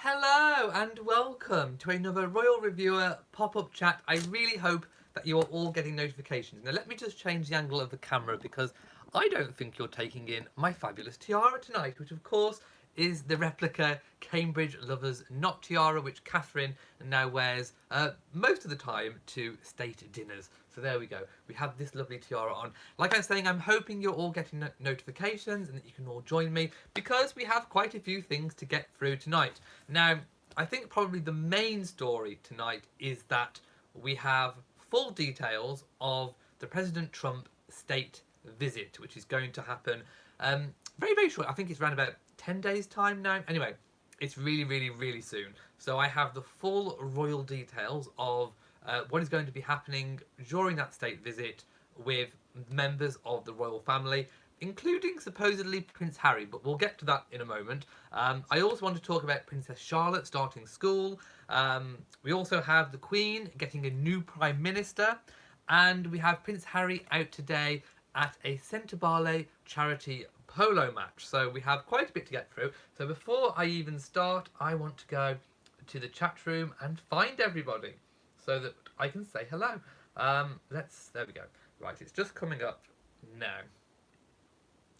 Hello and welcome to another Royal Reviewer pop-up chat. I really hope that you are all getting notifications. Now let me just change the angle of the camera because I don't think you're taking in my fabulous tiara tonight, which of course is the replica Cambridge Lovers Knot tiara, which Catherine now wears most of the time to state dinners. So there we go. We have this lovely tiara on. Like I was saying, I'm hoping you're all getting notifications and that you can all join me because we have quite a few things to get through tonight. Now, I think probably the main story tonight is that we have full details of the President Trump state visit, which is going to happen very, very short. I think it's around about 10 days time now. Anyway, it's really, really, really soon. So I have the full royal details of what is going to be happening during that state visit with members of the royal family, including supposedly Prince Harry, but we'll get to that in a moment. I also want to talk about Princess Charlotte starting school. We also have the Queen getting a new Prime Minister, and we have Prince Harry out today at a Sentabale charity polo match. So we have quite a bit to get through. So before I even start, I want to go to the chat room and find everybody so that I can say hello. There we go. Right, it's just coming up now.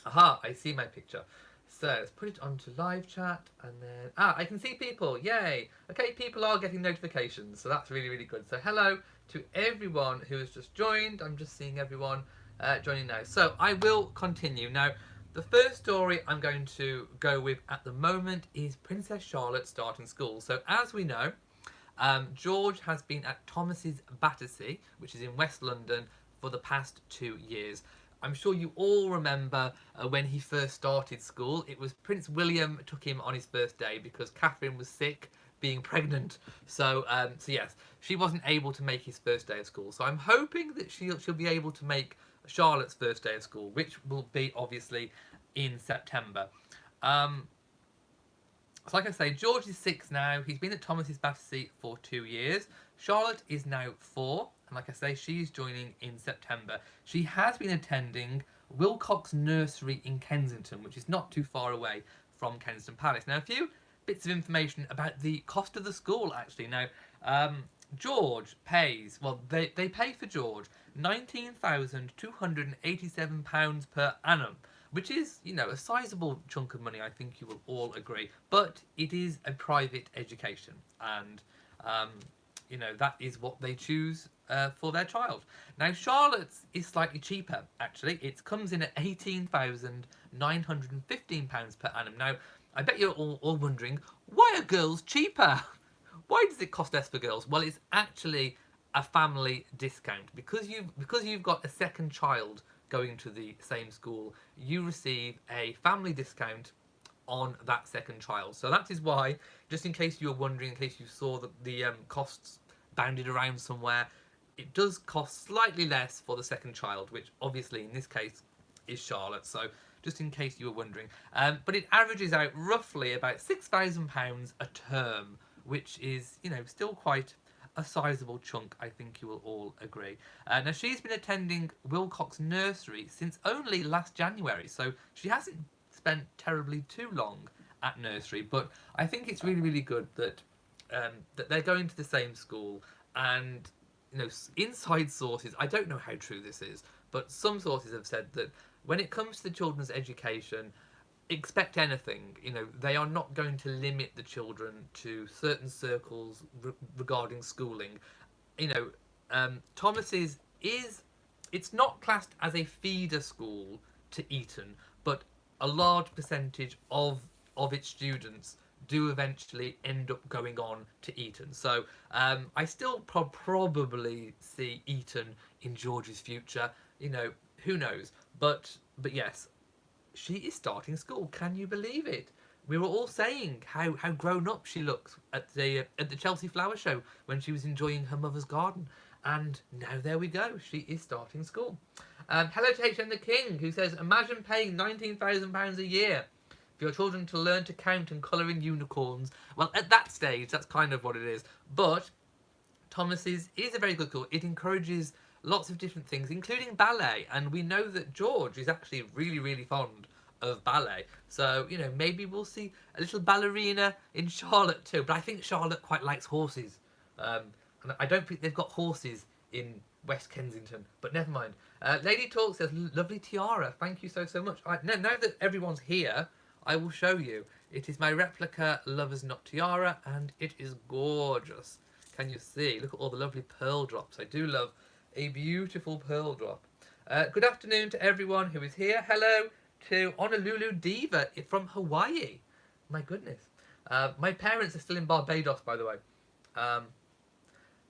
Aha, I see my picture. So let's put it onto live chat and then, I can see people, yay. Okay, people are getting notifications, so that's really, really good. So hello to everyone who has just joined. I'm just seeing everyone joining now. So I will continue. Now, the first story I'm going to go with at the moment is Princess Charlotte starting school. So as we know, George has been at Thomas's Battersea, which is in West London, for the past 2 years. I'm sure you all remember when he first started school. It was Prince William took him on his first day because Catherine was sick, being pregnant. So yes, she wasn't able to make his first day of school. So I'm hoping that she'll be able to make Charlotte's first day of school, which will be obviously in September. So like I say, George is 6 now. He's been at Thomas's Battersea for 2 years. Charlotte is now 4. And like I say, she's joining in September. She has been attending Wilcox Nursery in Kensington, which is not too far away from Kensington Palace. Now, a few bits of information about the cost of the school, actually. Now, George pays, well, they pay for George £19,287 per annum, which is, you know, a sizable chunk of money, I think you will all agree. But it is a private education, and, you know, that is what they choose for their child. Now, Charlotte's is slightly cheaper, actually. It comes in at £18,915 per annum. Now, I bet you're all wondering, why are girls cheaper? Why does it cost less for girls? Well, it's actually a family discount. Because you've got a second child going to the same school, you receive a family discount on that second child. So that is why, just in case you were wondering, in case you saw the costs bounded around somewhere, it does cost slightly less for the second child, which obviously in this case is Charlotte. So just in case you were wondering. But it averages out roughly about £6,000 a term, which is, you know, still quite a sizable chunk, I think you will all agree. Now, she's been attending Wilcox Nursery since only last January, so she hasn't spent terribly too long at nursery, but I think it's really, really good that that they're going to the same school. And, you know, inside sources, I don't know how true this is, but some sources have said that when it comes to the children's education, expect anything. You know, they are not going to limit the children to certain circles regarding schooling. You know, Thomas's it's not classed as a feeder school to Eton, but a large percentage of its students do eventually end up going on to Eton. So I still probably see Eton in George's future. You know, who knows? But yes, she is starting school. Can you believe it? We were all saying how grown up she looks at the Chelsea Flower Show when she was enjoying her mother's garden. And now there we go. She is starting school. Hello to HM the King, who says, imagine paying £19,000 a year for your children to learn to count and colour in unicorns. Well, at that stage, that's kind of what it is. But Thomas's is a very good school. It encourages lots of different things, including ballet. And we know that George is actually really, really fond of ballet. So, you know, maybe we'll see a little ballerina in Charlotte too. But I think Charlotte quite likes horses. And I don't think they've got horses in West Kensington. But never mind. Lady Talk says, lovely tiara. Thank you so much. Now that everyone's here, I will show you. It is my replica Lover's Knot tiara, and it is gorgeous. Can you see? Look at all the lovely pearl drops. I do love a beautiful pearl drop. Good afternoon to everyone who is here. Hello to Honolulu Diva from Hawaii. My goodness. My parents are still in Barbados, by the way.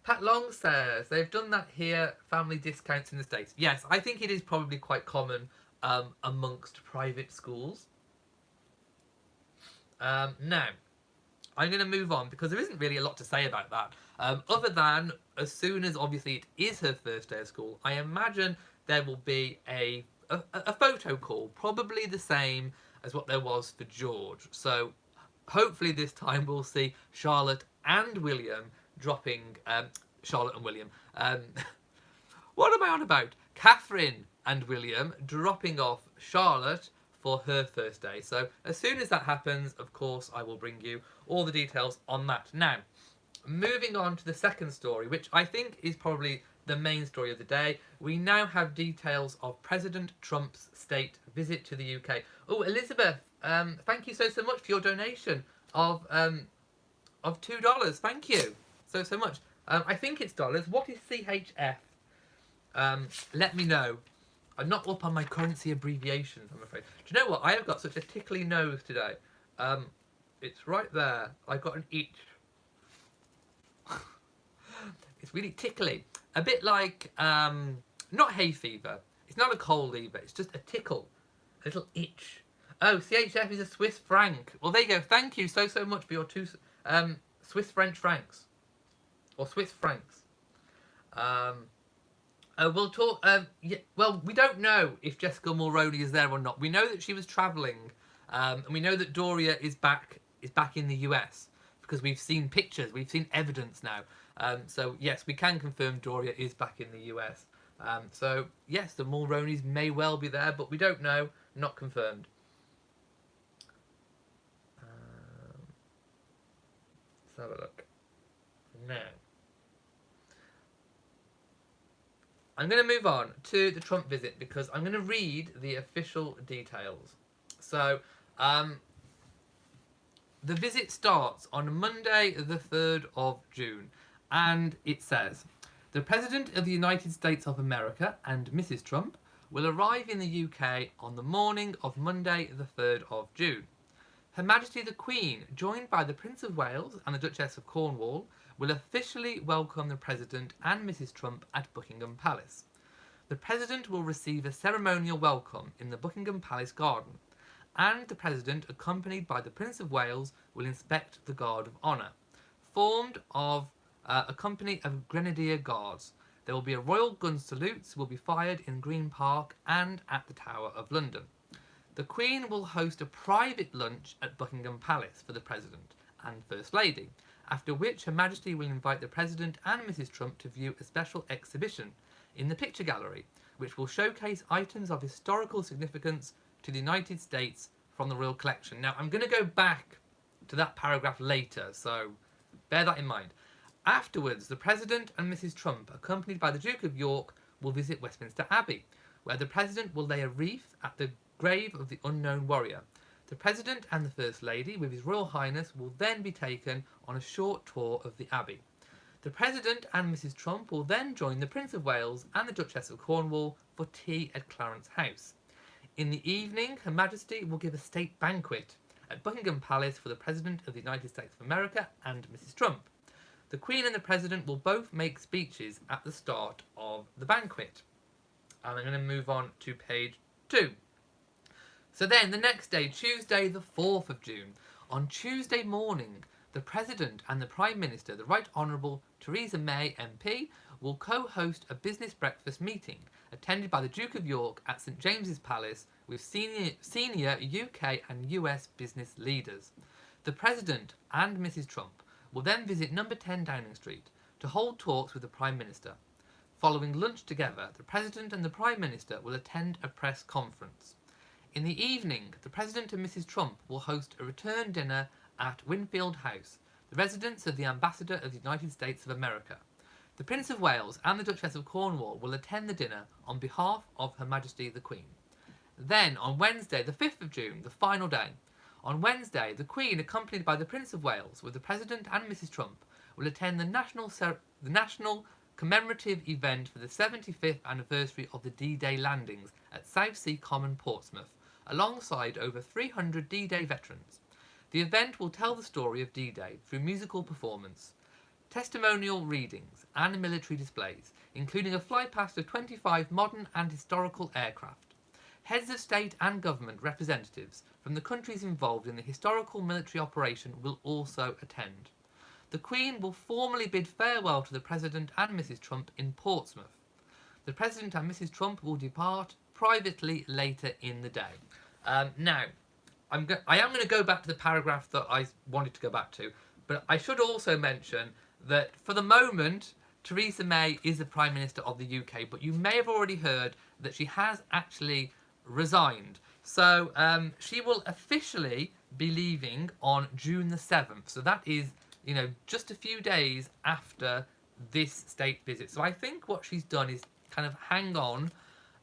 Pat Long says, they've done that here, family discounts in the States. Yes, I think it is probably quite common amongst private schools. Now, I'm going to move on because there isn't really a lot to say about that. Other than, as soon as obviously it is her first day of school, I imagine there will be a photo call, probably the same as what there was for George. So hopefully this time we'll see Charlotte and William dropping... Charlotte and William. What am I on about? Catherine and William dropping off Charlotte for her first day. So as soon as that happens, of course, I will bring you all the details on that. Now, moving on to the second story, which I think is probably the main story of the day. We now have details of President Trump's state visit to the UK. Oh, Elizabeth, thank you so much for your donation of $2. Thank you so much. I think it's dollars. What is CHF? Let me know. I'm not up on my currency abbreviations, I'm afraid. Do you know what? I have got such a tickly nose today. It's right there. I got an itch. It's really tickly. A bit like, not hay fever. It's not a cold either. It's just a tickle. A little itch. Oh, CHF is a Swiss franc. Well, there you go. Thank you so much for your two Swiss French francs. Or Swiss francs. We'll talk... yeah, well, we don't know if Jessica Mulroney is there or not. We know that she was travelling. And we know that Doria is back in the US. Because we've seen pictures. We've seen evidence now. So, yes, we can confirm Doria is back in the US. So, yes, the Mulroneys may well be there, but we don't know. Not confirmed. Let's have a look. Now, I'm going to move on to the Trump visit because I'm going to read the official details. So, the visit starts on Monday, the 3rd of June, and it says, the President of the United States of America and Mrs. Trump will arrive in the UK on the morning of Monday, the 3rd of June. Her Majesty the Queen, joined by the Prince of Wales and the Duchess of Cornwall, will officially welcome the President and Mrs. Trump at Buckingham Palace. The President will receive a ceremonial welcome in the Buckingham Palace garden, and the President, accompanied by the Prince of Wales, will inspect the Guard of Honour, formed of a company of Grenadier Guards. There will be a royal gun salutes will be fired in Green Park and at the Tower of London. The Queen will host a private lunch at Buckingham Palace for the President and First Lady, after which Her Majesty will invite the President and Mrs. Trump to view a special exhibition in the picture gallery, which will showcase items of historical significance to the United States from the Royal Collection. Now, I'm going to go back to that paragraph later, so bear that in mind. Afterwards, the President and Mrs. Trump, accompanied by the Duke of York, will visit Westminster Abbey, where the President will lay a wreath at the grave of the unknown warrior. The President and the First Lady, with His Royal Highness, will then be taken on a short tour of the Abbey. The President and Mrs. Trump will then join the Prince of Wales and the Duchess of Cornwall for tea at Clarence House. In the evening, Her Majesty will give a state banquet at Buckingham Palace for the President of the United States of America and Mrs. Trump. The Queen and the President will both make speeches at the start of the banquet. And I'm going to move on to page 2. So then, the next day, Tuesday the 4th of June, on Tuesday morning, the President and the Prime Minister, the Right Honourable Theresa May MP, will co-host a business breakfast meeting attended by the Duke of York at St James's Palace with senior UK and US business leaders. The President and Mrs. Trump will then visit number 10 Downing Street to hold talks with the Prime Minister. Following lunch together, the President and the Prime Minister will attend a press conference. In the evening, the President and Mrs. Trump will host a return dinner at Winfield House, the residence of the Ambassador of the United States of America. The Prince of Wales and the Duchess of Cornwall will attend the dinner on behalf of Her Majesty the Queen. Then, on Wednesday, the 5th of June, the final day, on Wednesday, the Queen, accompanied by the Prince of Wales, with the President and Mrs. Trump, will attend the national commemorative event for the 75th anniversary of the D-Day landings at Southsea Common, Portsmouth, alongside over 300 D-Day veterans. The event will tell the story of D-Day through musical performance, testimonial readings, and military displays, including a flypast of 25 modern and historical aircraft. Heads of state and government representatives from the countries involved in the historical military operation will also attend. The Queen will formally bid farewell to the President and Mrs. Trump in Portsmouth. The President and Mrs. Trump will depart privately later in the day. Now, I am going to go back to the paragraph that I wanted to go back to, but I should also mention that for the moment, Theresa May is the Prime Minister of the UK, but you may have already heard that she has actually resigned. So she will officially be leaving on June the 7th. So that is, just a few days after this state visit. So I think what she's done is kind of hang on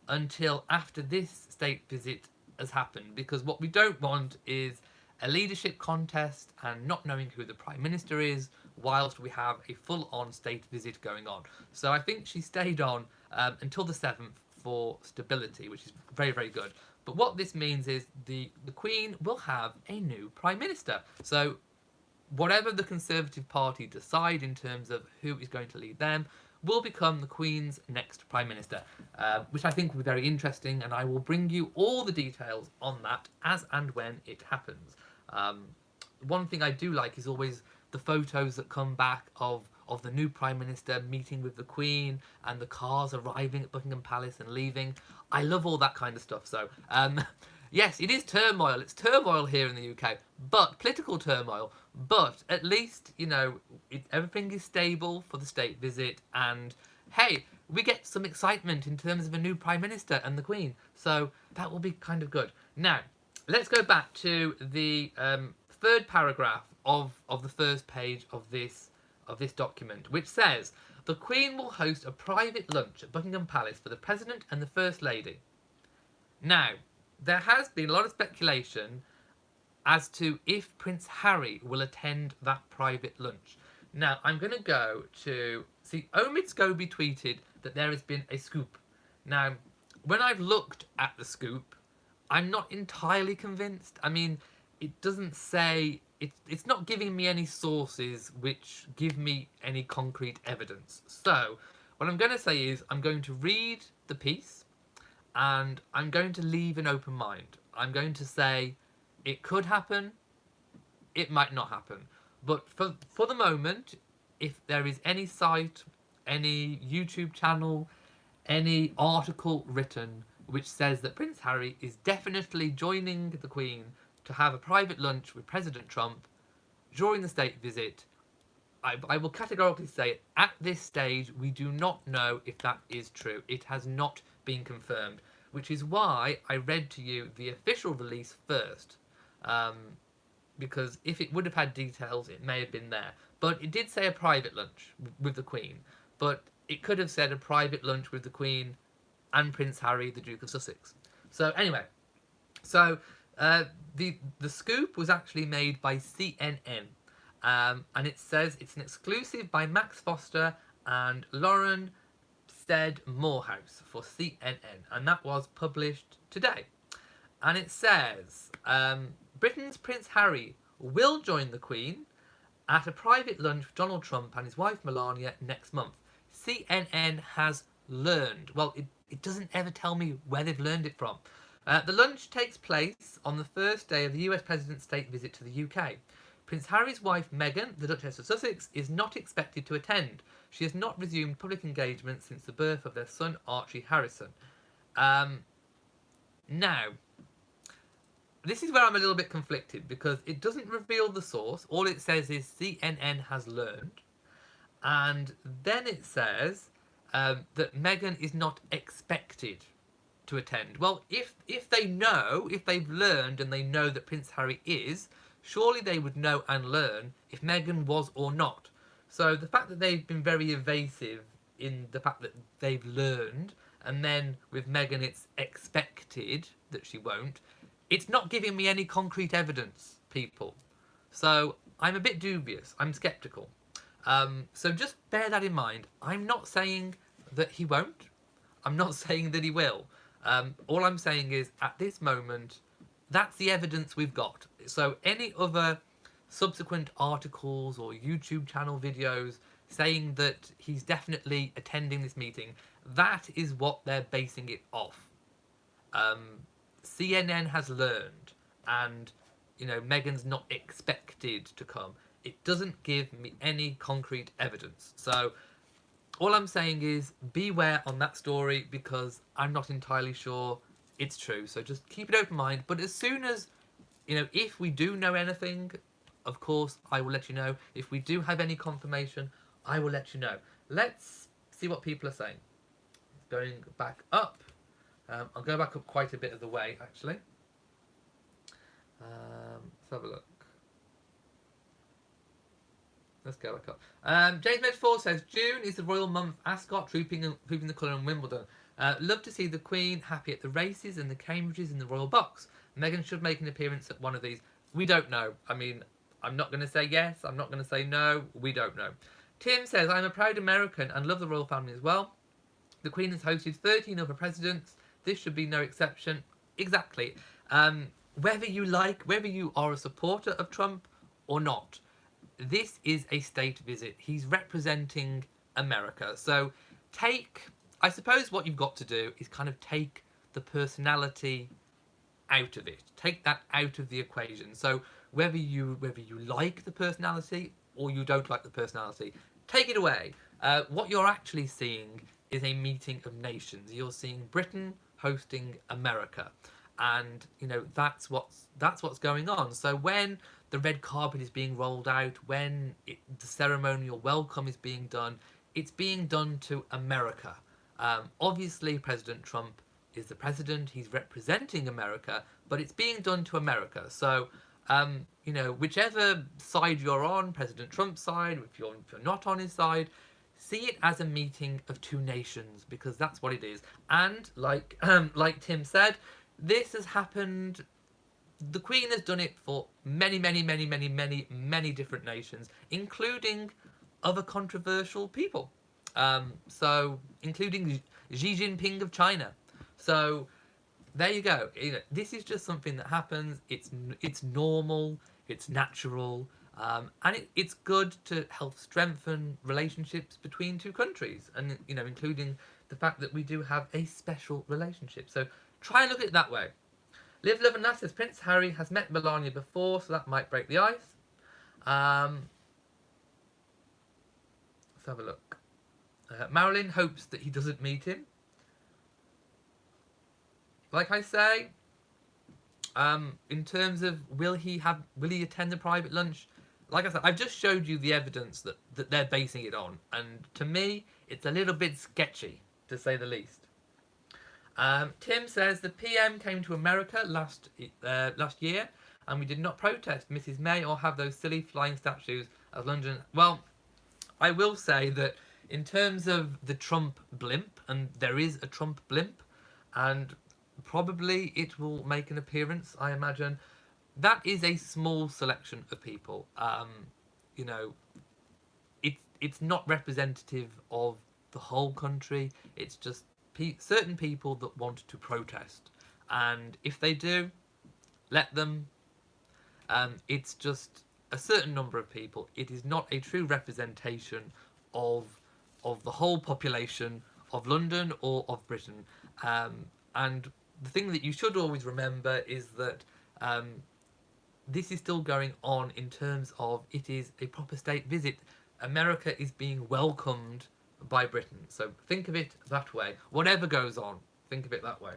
until after this state visit has happened, because what we don't want is a leadership contest and not knowing who the Prime Minister is whilst we have a full-on state visit going on. So I think she stayed on until the 7th for stability, which is very, very good. But what this means is the Queen will have a new Prime Minister. So whatever the Conservative Party decide in terms of who is going to lead them will become the Queen's next Prime Minister, which I think will be very interesting, and I will bring you all the details on that as and when it happens. One thing I do like is always the photos that come back of the new Prime Minister meeting with the Queen and the cars arriving at Buckingham Palace and leaving. I love all that kind of stuff. So, yes, it is turmoil. It's turmoil here in the UK, but political turmoil. But at least, everything is stable for the state visit. And, hey, we get some excitement in terms of a new Prime Minister and the Queen. So that will be kind of good. Now, let's go back to the third paragraph of the first page of this document, which says, the Queen will host a private lunch at Buckingham Palace for the President and the First Lady. Now, there has been a lot of speculation as to if Prince Harry will attend that private lunch. Now, I'm going to go to... See, Omid Scobie tweeted that there has been a scoop. Now, when I've looked at the scoop, I'm not entirely convinced. I mean, it doesn't say... It's not giving me any sources which give me any concrete evidence. So, what I'm going to say is I'm going to read the piece and I'm going to leave an open mind. I'm going to say it could happen, it might not happen. But for the moment, if there is any site, any YouTube channel, any article written which says that Prince Harry is definitely joining the Queen to have a private lunch with President Trump during the state visit, I will categorically say at this stage we do not know if that is true. It has not been confirmed, which is why I read to you the official release first, because if it would have had details it may have been there. But it did say a private lunch with the Queen, but it could have said a private lunch with the Queen and Prince Harry, the Duke of Sussex. So anyway, the scoop was actually made by CNN, and it says it's an exclusive by Max Foster and Lauren Stead Morehouse for CNN, and that was published today. And it says Britain's Prince Harry will join the Queen at a private lunch with Donald Trump and his wife Melania next month. CNN has learned. Well, it doesn't ever tell me where they've learned it from. The lunch takes place on the first day of the US President's state visit to the UK. Prince Harry's wife Meghan, the Duchess of Sussex, is not expected to attend. She has not resumed public engagement since the birth of their son Archie Harrison. Now, this is where I'm a little bit conflicted, because it doesn't reveal the source. All it says is CNN has learned. And then it says that Meghan is not expected to attend. Well, if they know, if they've learned and they know that Prince Harry is, surely they would know and learn if Meghan was or not. So the fact that they've been very evasive in the fact that they've learned, and then with Meghan it's expected that she won't, it's not giving me any concrete evidence, people. So I'm a bit dubious. I'm sceptical. So just bear that in mind. I'm not saying that he won't. I'm not saying that he will. All I'm saying is, at this moment, that's the evidence we've got. So any other subsequent articles or YouTube channel videos saying that he's definitely attending this meeting, that is what they're basing it off. CNN has learned, and Meghan's not expected to come. It doesn't give me any concrete evidence. So all I'm saying is beware on that story, because I'm not entirely sure it's true. So just keep an open mind. But as soon as, if we do know anything, of course, I will let you know. If we do have any confirmation, I will let you know. Let's see what people are saying. Going back up. I'll go back up quite a bit of the way, actually. Let's have a look. Let's go back up. James Medford says, June is the royal month. Ascot trooping the colour in Wimbledon. Love to see the Queen happy at the races and the Cambridges in the royal box. Meghan should make an appearance at one of these. We don't know. I mean, I'm not going to say yes. I'm not going to say no. We don't know. Tim says, I'm a proud American and love the royal family as well. The Queen has hosted 13 other presidents. This should be no exception. Exactly. Whether you are a supporter of Trump or not, this is a state visit. He's representing America. So I suppose what you've got to do is kind of take the personality out of it. Take that out of the equation. So whether you like the personality or you don't like the personality, take it away. What you're actually seeing is a meeting of nations. You're seeing Britain hosting America, and that's what's going on. So when the red carpet is being rolled out, when the ceremonial welcome is being done, it's being done to America. Obviously, President Trump is the president; he's representing America, but it's being done to America. So, whichever side you're on, President Trump's side, if you're not on his side, see it as a meeting of two nations, because that's what it is. And like Tim said, this has happened. The Queen has done it for many different nations, including other controversial people. So including Xi Jinping of China. So there you go. This is just something that happens. It's normal. It's natural. And it's good to help strengthen relationships between two countries, and including the fact that we do have a special relationship. So try and look at it that way. Live, Love and Laugh says Prince Harry has met Melania before, so that might break the ice. Let's have a look. Marilyn hopes that he doesn't meet him. Like I say, in terms of will he attend the private lunch? Like I said, I've just showed you the evidence that they're basing it on, and to me, it's a little bit sketchy, to say the least. Tim says the PM came to America last year, and we did not protest Mrs. May or have those silly flying statues as London. Well, I will say that in terms of the Trump blimp, and there is a Trump blimp, and probably it will make an appearance, I imagine. That is a small selection of people. It's not representative of the whole country. It's just certain people that want to protest, and if they do, let them. It's just a certain number of people. It is not a true representation of the whole population of London or of Britain. And the thing that you should always remember is that this is still going on in terms of it is a proper state visit. America is being welcomed by Britain. So think of it that way. Whatever goes on, think of it that way.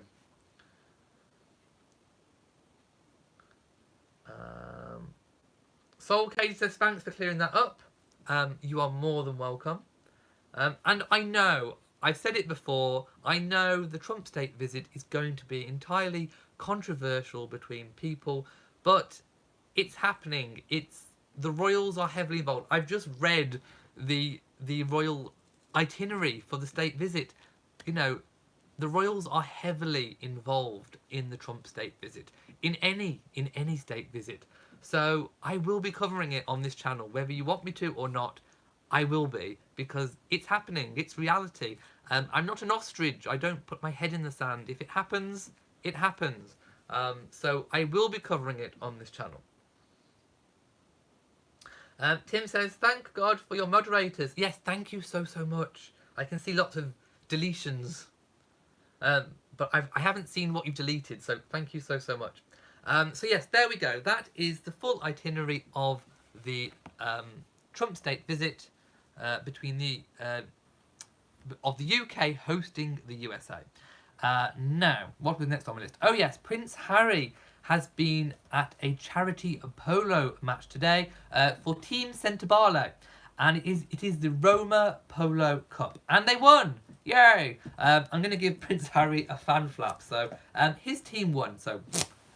Soul Katie says, thanks for clearing that up. You are more than welcome. And I know I've said it before, I know the Trump state visit is going to be entirely controversial between people, but it's happening. The royals are heavily involved. I've just read the royal itinerary for the state visit. You know, the royals are heavily involved in the Trump state visit, in any state visit. So I will be covering it on this channel, whether you want me to or not. I will be, because it's happening. It's reality. I'm not an ostrich. I don't put my head in the sand. If it happens, it happens. So I will be covering it on this channel. Tim says, thank God for your moderators. Yes, thank you so much. I can see lots of deletions. But I haven't seen what you've deleted, so thank you so much. So yes, there we go. That is the full itinerary of the Trump state visit between the UK hosting the USA. Now, what was next on my list? Oh yes, Prince Harry has been at a charity polo match today for Team Sentabale, and it is the Roma Polo Cup, and they won. Yay! I'm going to give Prince Harry a fan flap. So his team won. So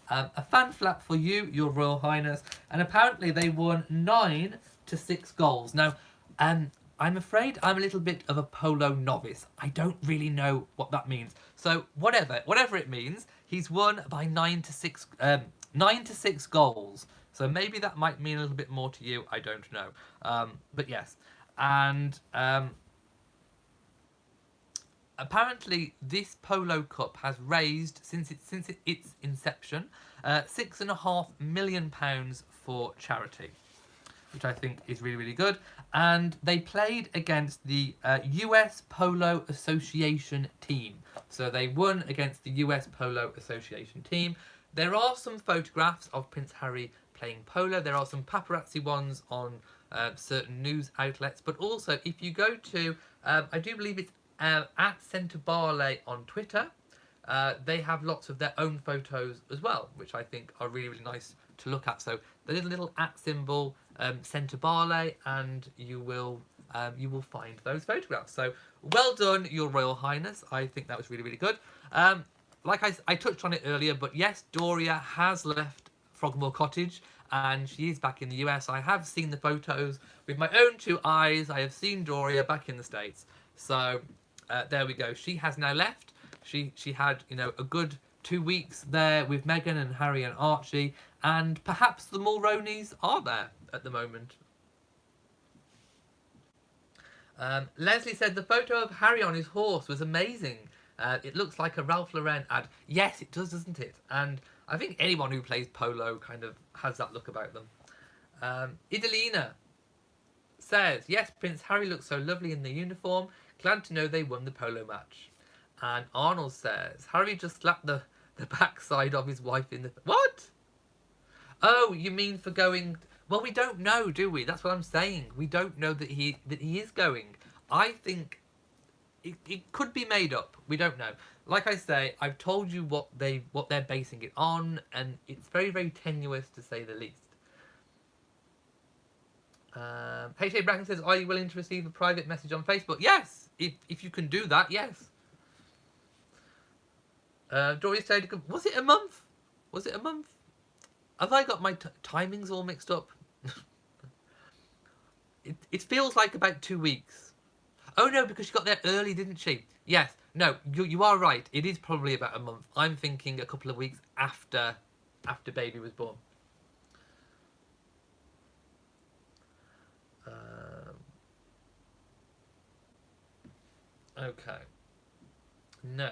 a fan flap for you, Your Royal Highness. And apparently they won 9-6 goals. Now, I'm afraid I'm a little bit of a polo novice. I don't really know what that means. So whatever it means, he's won by 9-6 goals. So maybe that might mean a little bit more to you. I don't know. But yes, and apparently this Polo Cup has raised, since its inception, £6.5 million for charity, which I think is really good. And they played against the US Polo Association team. So they won against the US Polo Association team. There are some photographs of Prince Harry playing polo. There are some paparazzi ones on certain news outlets. But also, if you go to, I do believe it's at Sentabale on Twitter, they have lots of their own photos as well, which I think are really nice to look at. So the little at symbol, Sentabale, and you will find those photographs. So well done, Your Royal Highness. I think that was really good. Like I touched on it earlier, but yes, Doria has left Frogmore Cottage and she is back in the US. I have seen the photos with my own 2 eyes. I have seen Doria back in the States. So there we go. She has now left. She had, you know, a good 2 weeks there with Meghan and Harry and Archie, and perhaps the Mulroneys are there at the moment. Leslie said the photo of Harry on his horse was amazing. It looks like a Ralph Lauren ad. Yes, it does, doesn't it? And I think anyone who plays polo kind of has that look about them. Idalina says, yes, Prince Harry looks so lovely in the uniform. Glad to know they won the polo match. And Arnold says, Harry just slapped the backside of his wife in the... What? Oh, you mean for going... Well, we don't know, do we? That's what I'm saying. We don't know that he is going. I think it could be made up. We don't know. Like I say, I've told you what they're basing it on, and it's very tenuous to say the least. H.A. Bracken says, are you willing to receive a private message on Facebook? Yes! If you can do that, yes. Doris said, was it a month? Was it a month? Have I got my timings all mixed up? It feels like about 2 weeks. Oh no, because she got there early, didn't she? Yes. No, you are right. It is probably about a month. I'm thinking a couple of weeks after baby was born. Okay. No.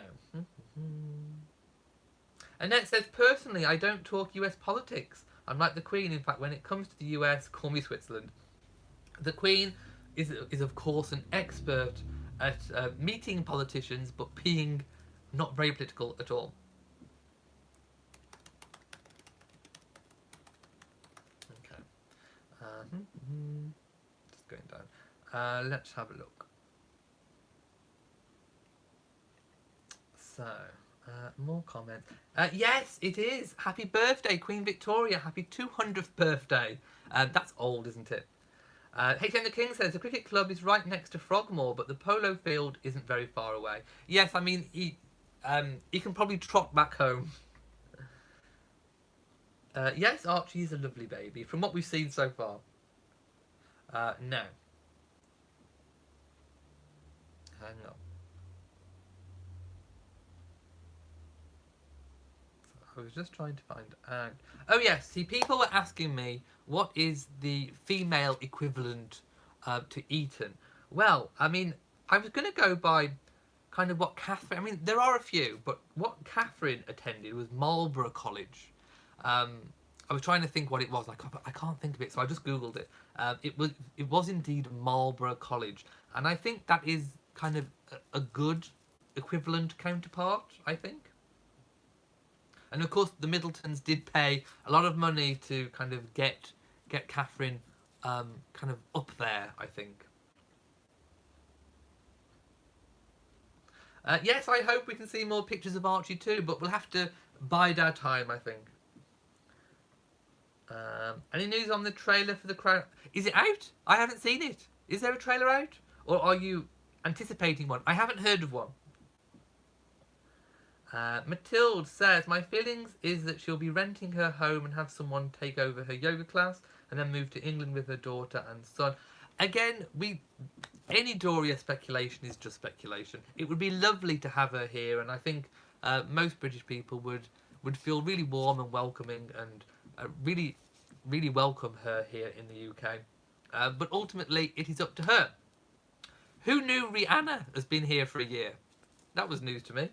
Annette says, personally, I don't talk US politics. I'm like the Queen. In fact, when it comes to the US, call me Switzerland. The Queen is of course, an expert at meeting politicians, but being not very political at all. Okay. Just going down. Let's have a look. So, more comments. Yes, it is. Happy birthday, Queen Victoria. Happy 200th birthday. That's old, isn't it? HM the King says the cricket club is right next to Frogmore, but the polo field isn't very far away. Yes, I mean he can probably trot back home. Yes, Archie is a lovely baby from what we've seen so far. No. Hang on. I was just trying to find out. Oh yes, see, people were asking me what is the female equivalent to Eton. Well, I mean, I was going to go by kind of what Catherine. I mean, there are a few, but what Catherine attended was Marlborough College. I was trying to think what it was. I can't think of it, so I just googled it. It was indeed Marlborough College, and I think that is kind of a good equivalent counterpart. I think. And of course, the Middletons did pay a lot of money to kind of get Catherine kind of up there, I think. Yes, I hope we can see more pictures of Archie too, but we'll have to bide our time, I think. Any news on the trailer for The Crown? Is it out? I haven't seen it. Is there a trailer out? Or are you anticipating one? I haven't heard of one. Matilde says, my feelings is that she'll be renting her home and have someone take over her yoga class and then move to England with her daughter and son. Again, any Doria speculation is just speculation. It would be lovely to have her here, and I think most British people would feel really warm and welcoming and really, really welcome her here in the UK. But ultimately, it is up to her. Who knew Rihanna has been here for a year? That was news to me.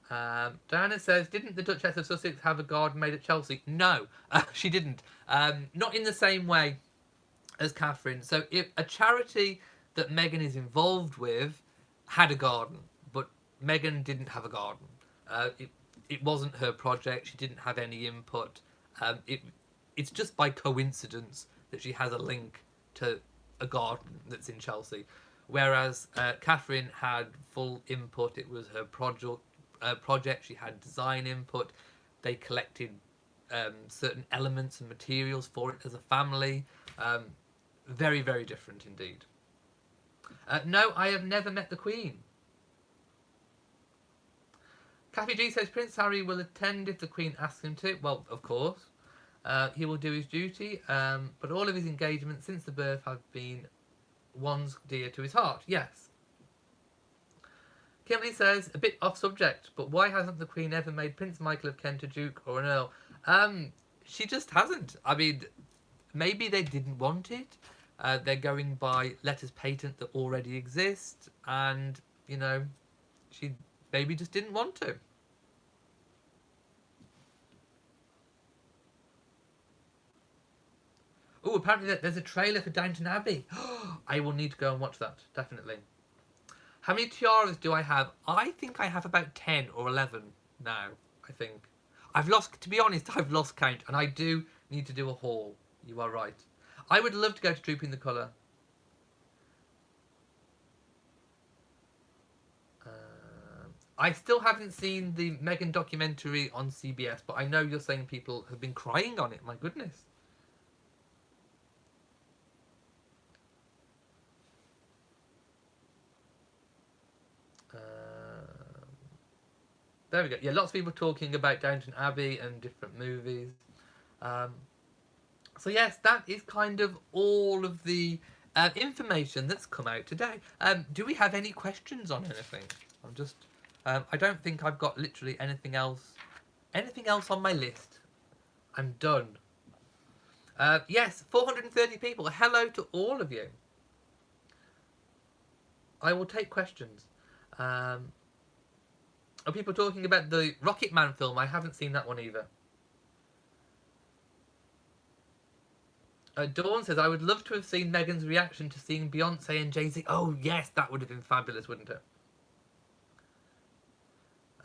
Diana says, didn't the Duchess of Sussex have a garden made at Chelsea? No, she didn't. Not in the same way as Catherine. So if a charity that Meghan is involved with had a garden, but Meghan didn't have a garden. It wasn't her project. She didn't have any input. It's just by coincidence that she has a link to a garden that's in Chelsea. Whereas Catherine had full input. It was her project. She had design input. They collected certain elements and materials for it as a family. Very, very different indeed. No, I have never met the Queen. Kathy G says Prince Harry will attend if the Queen asks him to. Well, of course. He will do his duty. But all of his engagements since the birth have been ones dear to his heart. Yes. Kimberly says, a bit off subject, but why hasn't the Queen ever made Prince Michael of Kent a Duke or an Earl? She just hasn't. I mean, maybe they didn't want it. They're going by letters patent that already exist, and, you know, she maybe just didn't want to. Oh, apparently there's a trailer for Downton Abbey. I will need to go and watch that, definitely. How many tiaras do I have? I think I have about 10 or 11 now, I think. To be honest, I've lost count, and I do need to do a haul. You are right. I would love to go to Trooping the Colour. I still haven't seen the Meghan documentary on CBS, but I know you're saying people have been crying on it. My goodness. There we go. Yeah, lots of people talking about Downton Abbey and different movies. So yes, that is kind of all of the information that's come out today. Do we have any questions on anything? I don't think I've got literally anything else on my list. I'm done. Yes, 430 people. Hello to all of you. I will take questions. Are people talking about the Rocket Man film? I haven't seen that one either. Dawn says, I would love to have seen Meghan's reaction to seeing Beyonce and Jay-Z. Oh, yes, that would have been fabulous, wouldn't it?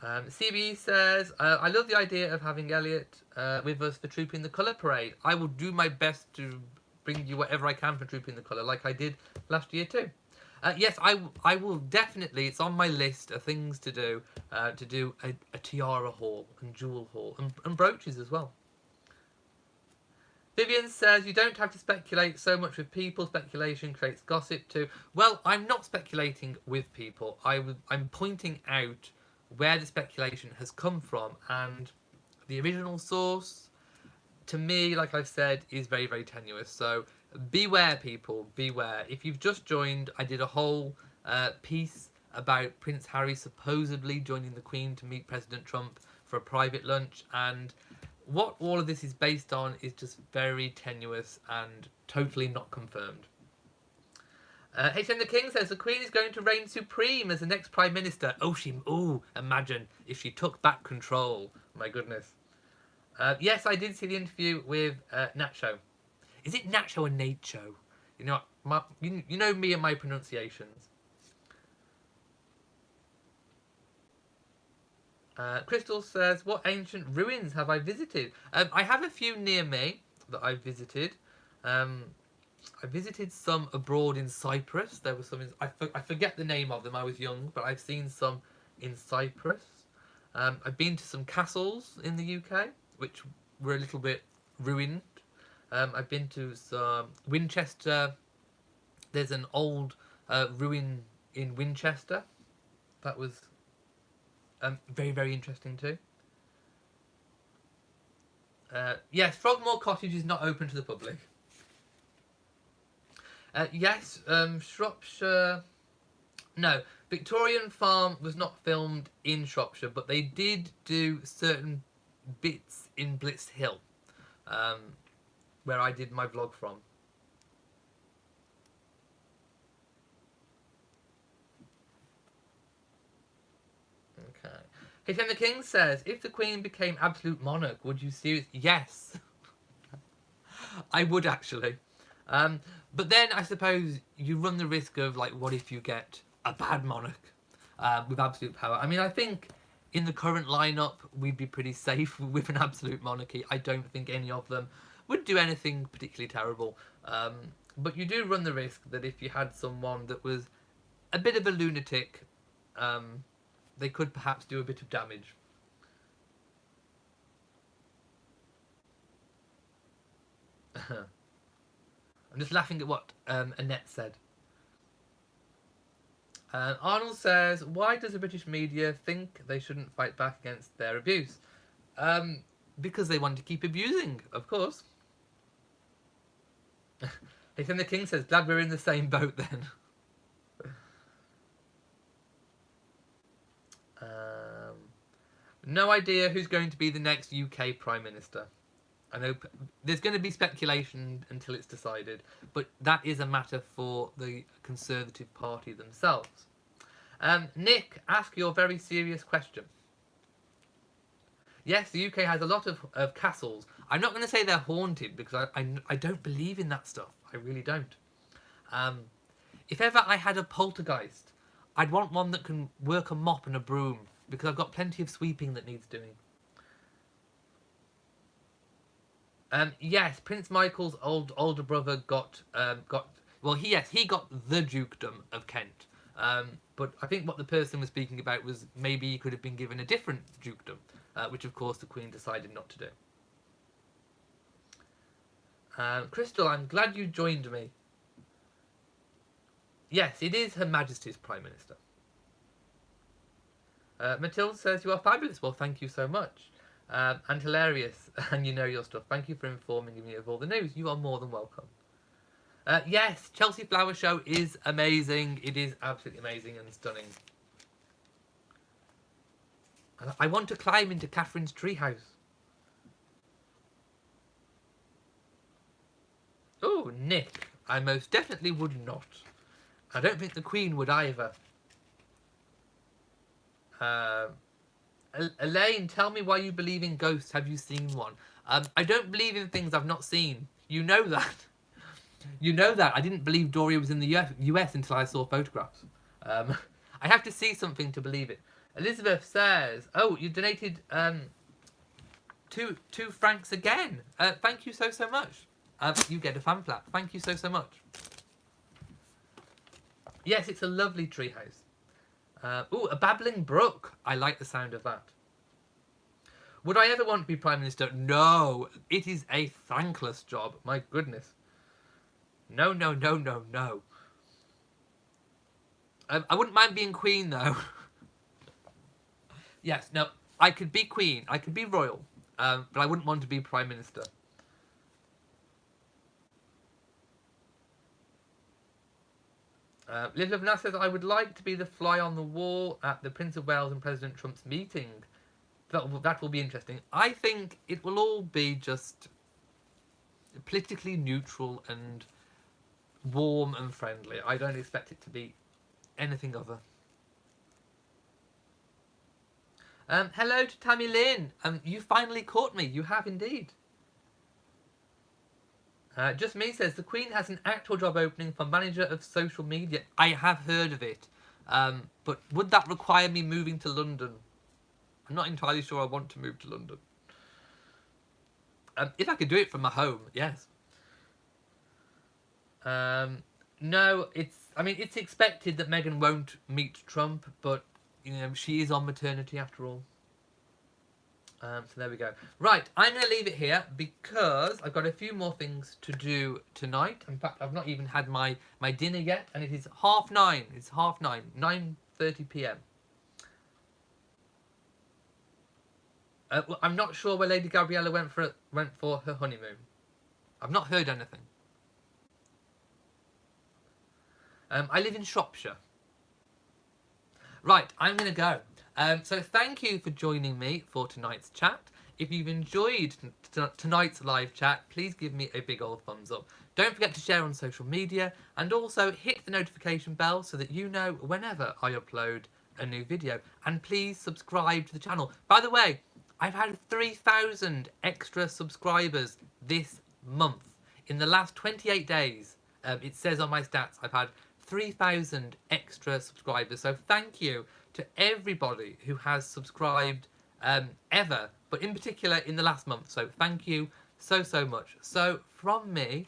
CBE says, I love the idea of having Elliot with us for Trooping the Colour Parade. I will do my best to bring you whatever I can for Trooping the Colour, like I did last year too. Yes, I will definitely, it's on my list of things to do a tiara haul and jewel haul and brooches as well. Vivian says, you don't have to speculate so much with people. Speculation creates gossip too. Well, I'm not speculating with people. I'm pointing out where the speculation has come from. And the original source, to me, like I've said, is very, very tenuous. So beware, people. Beware. If you've just joined, I did a whole piece about Prince Harry supposedly joining the Queen to meet President Trump for a private lunch. And what all of this is based on is just very tenuous and totally not confirmed. HM the King says the Queen is going to reign supreme as the next Prime Minister. Imagine if she took back control. My goodness. Yes, I did see the interview with Nacho. Is it Nacho or Nacho? You know, you know me and my pronunciations. Crystal says, what ancient ruins have I visited? I have a few near me that I've visited. I visited some abroad in Cyprus. There were some I forget the name of them. I was young, but I've seen some in Cyprus. I've been to some castles in the UK, which were a little bit ruined. I've been to some Winchester. There's an old ruin in Winchester. That was very, very interesting too. Yes, Frogmore Cottage is not open to the public. Yes, Shropshire... No, Victorian Farm was not filmed in Shropshire, but they did do certain bits in Blitz Hill, where I did my vlog from. Okay. Hitchen the King says, if the Queen became absolute monarch, would you seriously... Yes. I would, actually. But then I suppose you run the risk of, like, what if you get a bad monarch with absolute power? I mean, I think in the current lineup, we'd be pretty safe with an absolute monarchy. I don't think any of them would do anything particularly terrible. But you do run the risk that if you had someone that was a bit of a lunatic, they could perhaps do a bit of damage. I'm just laughing at what Annette said. Arnold says, why does the British media think they shouldn't fight back against their abuse? Because they want to keep abusing, of course. Ethan the King says, glad we're in the same boat then. No idea who's going to be the next UK Prime Minister. I know there's going to be speculation until it's decided, but that is a matter for the Conservative Party themselves. Nick, ask your very serious question. Yes, the UK has a lot of castles. I'm not going to say they're haunted because I don't believe in that stuff. I really don't. If ever I had a poltergeist, I'd want one that can work a mop and a broom because I've got plenty of sweeping that needs doing. Yes, Prince Michael's older brother got well. He got the dukedom of Kent. But I think what the person was speaking about was maybe he could have been given a different dukedom, which of course the Queen decided not to do. Crystal, I'm glad you joined me. Yes, it is Her Majesty's Prime Minister. Matilda says, you are fabulous. Well, thank you so much. And hilarious, and you know your stuff. Thank you for informing me of all the news. You are more than welcome. Yes, Chelsea Flower Show is amazing. It is absolutely amazing and stunning. And I want to climb into Catherine's treehouse. Oh, Nick, I most definitely would not. I don't think the Queen would either. Elaine, tell me why you believe in ghosts. Have you seen one? I don't believe in things I've not seen. You know that. You know that. I didn't believe Doria was in the US until I saw photographs. I have to see something to believe it. Elizabeth says, oh, you donated two francs again. Thank you so much. You get a fan flap. Thank you so much. Yes, it's a lovely treehouse. Oh, a babbling brook. I like the sound of that. Would I ever want to be Prime Minister? No. It is a thankless job. My goodness. No, no, no, no, no. I wouldn't mind being Queen, though. Yes, no. I could be Queen. I could be royal. But I wouldn't want to be Prime Minister. Liv Love says, I would like to be the fly on the wall at the Prince of Wales and President Trump's meeting. That will be interesting. I think it will all be just politically neutral and warm and friendly. I don't expect it to be anything other. Hello to Tammy Lynn. You finally caught me. You have indeed. Just Me says, the Queen has an actual job opening for manager of social media. I have heard of it. But would that require me moving to London? I'm not entirely sure I want to move to London. If I could do it from my home, yes. No, it's expected that Meghan won't meet Trump, but she is on maternity after all. So there we go. Right, I'm going to leave it here because I've got a few more things to do tonight. In fact, I've not even had my dinner yet, and it is 9:30. It's 9:30, 9:30 p.m. Well, I'm not sure where Lady Gabriella went for her honeymoon. I've not heard anything. I live in Shropshire. Right, I'm going to go. So thank you for joining me for tonight's chat. If you've enjoyed tonight's live chat, please give me a big old thumbs up. Don't forget to share on social media and also hit the notification bell so that you know whenever I upload a new video. And please subscribe to the channel. By the way, I've had 3,000 extra subscribers this month. In the last 28 days, it says on my stats, I've had 3,000 extra subscribers. So thank you to everybody who has subscribed ever, but in particular in the last month. So thank you so much. So from me,